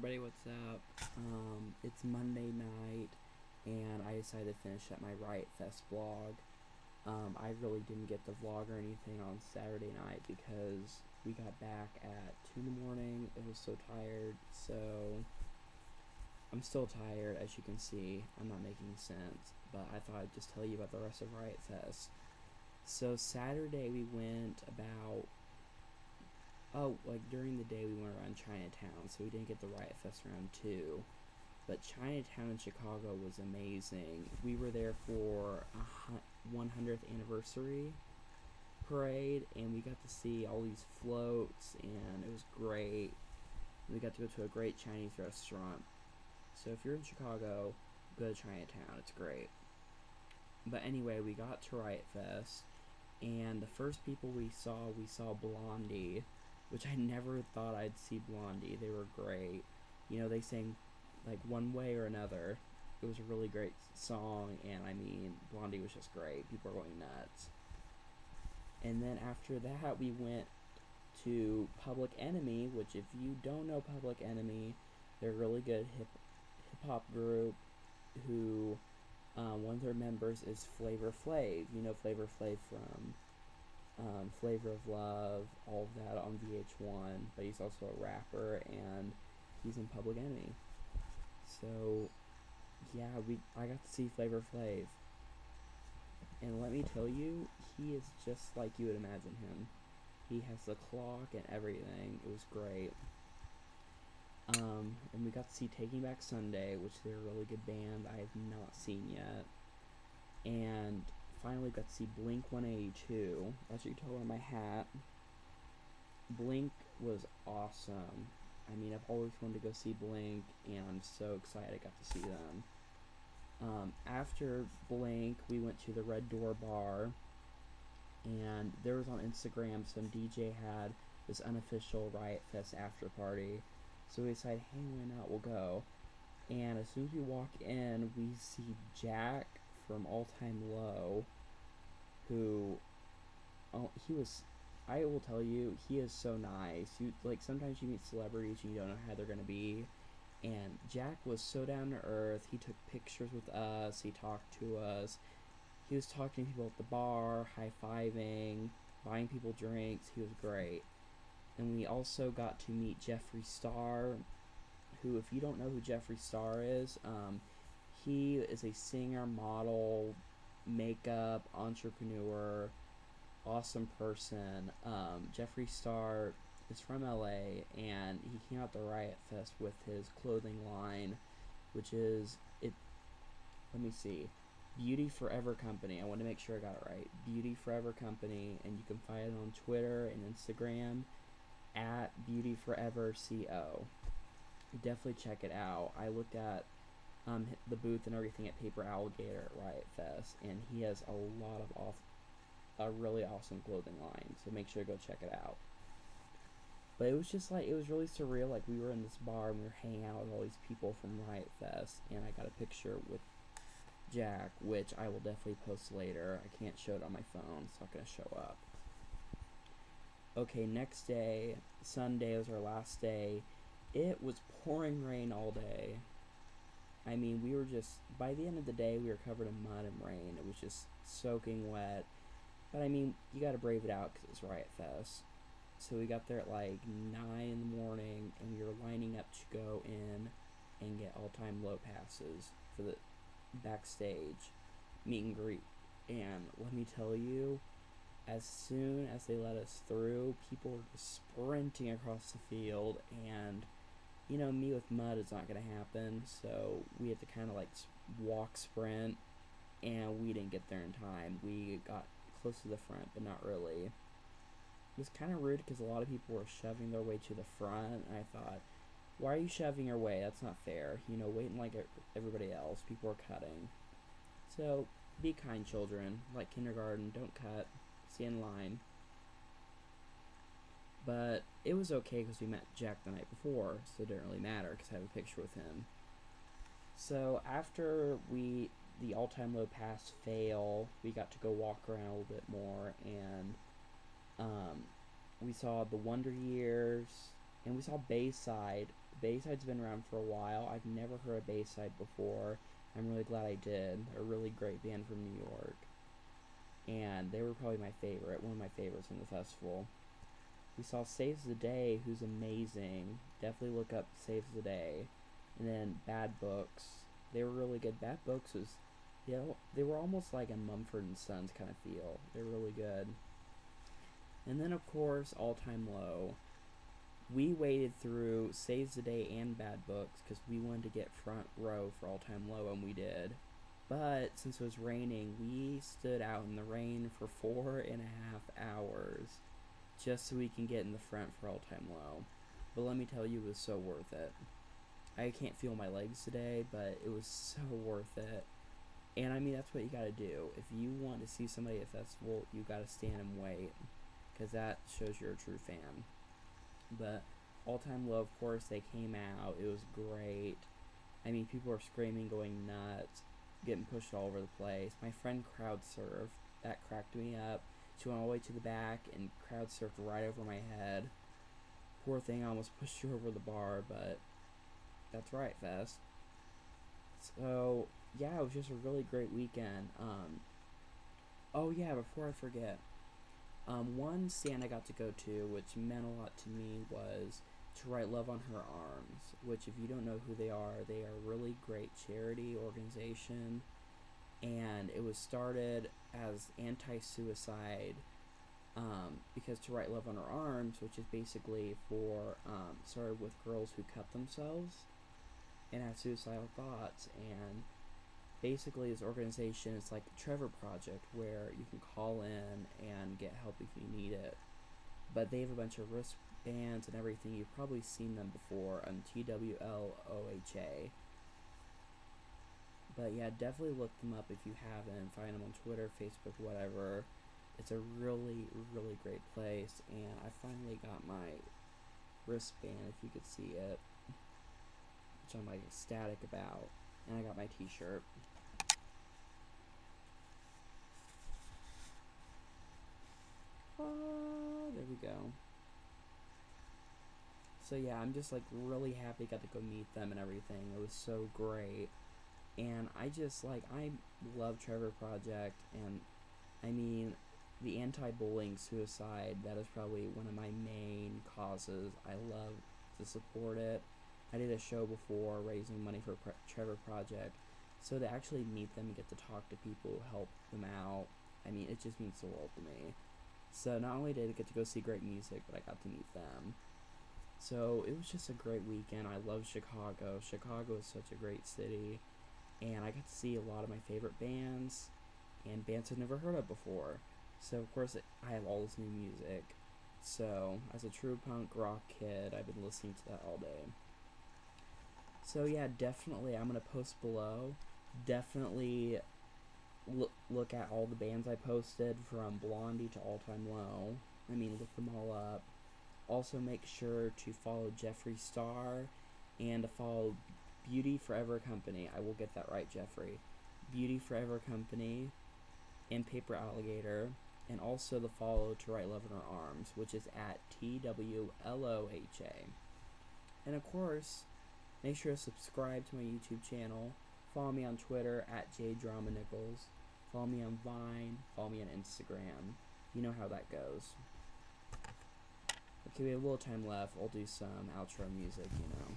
everybody, what's up? It's Monday night, and I decided to finish up my Riot Fest vlog. I really didn't get the vlog or anything on Saturday night because we got back at 2 in the morning. It was so tired, so I'm still tired, as you can see. I'm not making sense, but I thought I'd just tell you about the rest of Riot Fest. So Saturday we went about during the day we went around Chinatown, so we didn't get the Riot Fest around 2. But Chinatown in Chicago was amazing. We were there for a 100th anniversary parade, and we got to see all these floats, and it was great. We got to go to a great Chinese restaurant. So if you're in Chicago, go to Chinatown. It's great. But anyway, we got to Riot Fest, and the first people we saw Blondie, which I never thought I'd see Blondie. They were great. You know, they sang like One Way or Another. It was a really great song, and I mean, Blondie was just great. People were going nuts. And then after that, we went to Public Enemy, which if you don't know Public Enemy, they're a really good hip-hop group who, one of their members is Flavor Flav. You know Flavor Flav from Flavor of Love, all of that on VH1, but he's also a rapper, and he's in Public Enemy. So, yeah, I got to see Flavor Flav, and let me tell you, he is just like you would imagine him. He has the clock and everything. It was great. And we got to see Taking Back Sunday, which they're a really good band I have not seen yet. And finally got to see Blink 182. As you can tell by my hat, Blink was awesome. I mean, I've always wanted to go see Blink, and I'm so excited I got to see them. After Blink, we went to the Red Door Bar, and there was on Instagram some DJ had this unofficial Riot Fest after party, so we decided, hey, why not, we'll go. And as soon as we walk in, we see Jack from All Time Low, who, I will tell you, he is so nice. Sometimes you meet celebrities and you don't know how they're gonna be, and Jack was so down to earth. He took pictures with us, he talked to us, he was talking to people at the bar, high-fiving, buying people drinks. He was great. And we also got to meet Jeffree Star, who, if you don't know who Jeffree Star is, he is a singer, model, makeup, entrepreneur, awesome person. Jeffree Star is from LA, and he came out to Riot Fest with his clothing line, which is, let me see, Beauty Forever Company. I want to make sure I got it right. Beauty Forever Company, and you can find it on Twitter and Instagram at Beauty Forever CO. Definitely check it out. I looked at the booth and everything at Paper Alligator at Riot Fest, and he has a really awesome clothing line, so make sure to go check it out. But it was just it was really surreal. Like, we were in this bar and we were hanging out with all these people from Riot Fest, and I got a picture with Jack, which I will definitely post later. I can't show it on my phone, it's not going to show up. Okay, next day, Sunday, was our last day. It was pouring rain all day. I mean, we were just, by the end of the day, we were covered in mud and rain. It was just soaking wet. But I mean, you gotta brave it out because it's Riot Fest. So we got there at like 9 in the morning, and we were lining up to go in and get all-time low passes for the backstage meet and greet. And let me tell you, as soon as they let us through, people were just sprinting across the field, and you know, me with mud is not going to happen, so we had to kind of walk sprint, and we didn't get there in time. We got close to the front, but not really. It was kind of rude because a lot of people were shoving their way to the front, and I thought, why are you shoving your way? That's not fair. You know, waiting like everybody else. People are cutting. So, be kind, children. Like kindergarten, don't cut. Stay in line. But it was okay because we met Jack the night before, so it didn't really matter because I have a picture with him. So after the all-time low pass fail, we got to go walk around a little bit more, and we saw the Wonder Years, and we saw Bayside. Bayside's been around for a while. I've never heard of Bayside before. I'm really glad I did. They're a really great band from New York. And they were probably my favorite, one of my favorites in the festival. We saw Saves the Day, who's amazing. Definitely look up Saves the Day. And then Bad Books. They were really good. Bad Books was, you know, they were almost like a Mumford and Sons kind of feel. They were really good. And then, of course, All Time Low. We waited through Saves the Day and Bad Books because we wanted to get front row for All Time Low, and we did. But since it was raining, we stood out in the rain for 4.5 hours just so we can get in the front for All Time Low. But let me tell you, it was so worth it. I can't feel my legs today, but it was so worth it. And I mean, that's what you gotta do. If you want to see somebody at a festival, you gotta stand and wait, because that shows you're a true fan. But All Time Low, of course, they came out. It was great. I mean, people were screaming, going nuts, getting pushed all over the place. My friend crowd surfed. That cracked me up. She went all the way to the back and crowd surfed right over my head. Poor thing, I almost pushed her over the bar, but that's Riot Fest. So, yeah, it was just a really great weekend. Oh yeah, before I forget, one stand I got to go to, which meant a lot to me, was To Write Love on Her Arms, which, if you don't know who they are a really great charity organization, and it was started as anti-suicide, because To Write Love on Her Arms, which is basically for, started with girls who cut themselves and have suicidal thoughts, and basically this organization is like the Trevor Project, where you can call in and get help if you need it. But they have a bunch of wristbands and everything. You've probably seen them before on TWLOHA. But yeah, definitely look them up if you haven't. Find them on Twitter, Facebook, whatever. It's a really, really great place. And I finally got my wristband, if you could see it, which I'm like ecstatic about. And I got my t-shirt. There we go. So yeah, I'm just like really happy I got to go meet them and everything. It was so great. And I just like, I love Trevor Project, and I mean, the anti-bullying suicide, that is probably one of my main causes. I love to support it. I did a show before raising money for Trevor Project, so to actually meet them and get to talk to people who help them out, I mean, it just means the world to me. So not only did I get to go see great music, but I got to meet them. So it was just a great weekend. I love Chicago. Chicago is such a great city, and I got to see a lot of my favorite bands, and bands I've never heard of before. So of course I have all this new music. So as a true punk rock kid, I've been listening to that all day. So yeah, definitely I'm gonna post below. Definitely look at all the bands I posted, from Blondie to All Time Low. I mean, look them all up. Also make sure to follow Jeffree Star and to follow Beauty Forever Company. I will get that right, Jeffrey. Beauty Forever Company and Paper Alligator, and also the follow To Write Love in Her Arms, which is at TWLOHA. And of course, make sure to subscribe to my YouTube channel. Follow me on Twitter at JDramaNichols. Follow me on Vine. Follow me on Instagram. You know how that goes. Okay, we have a little time left. I'll do some outro music, you know.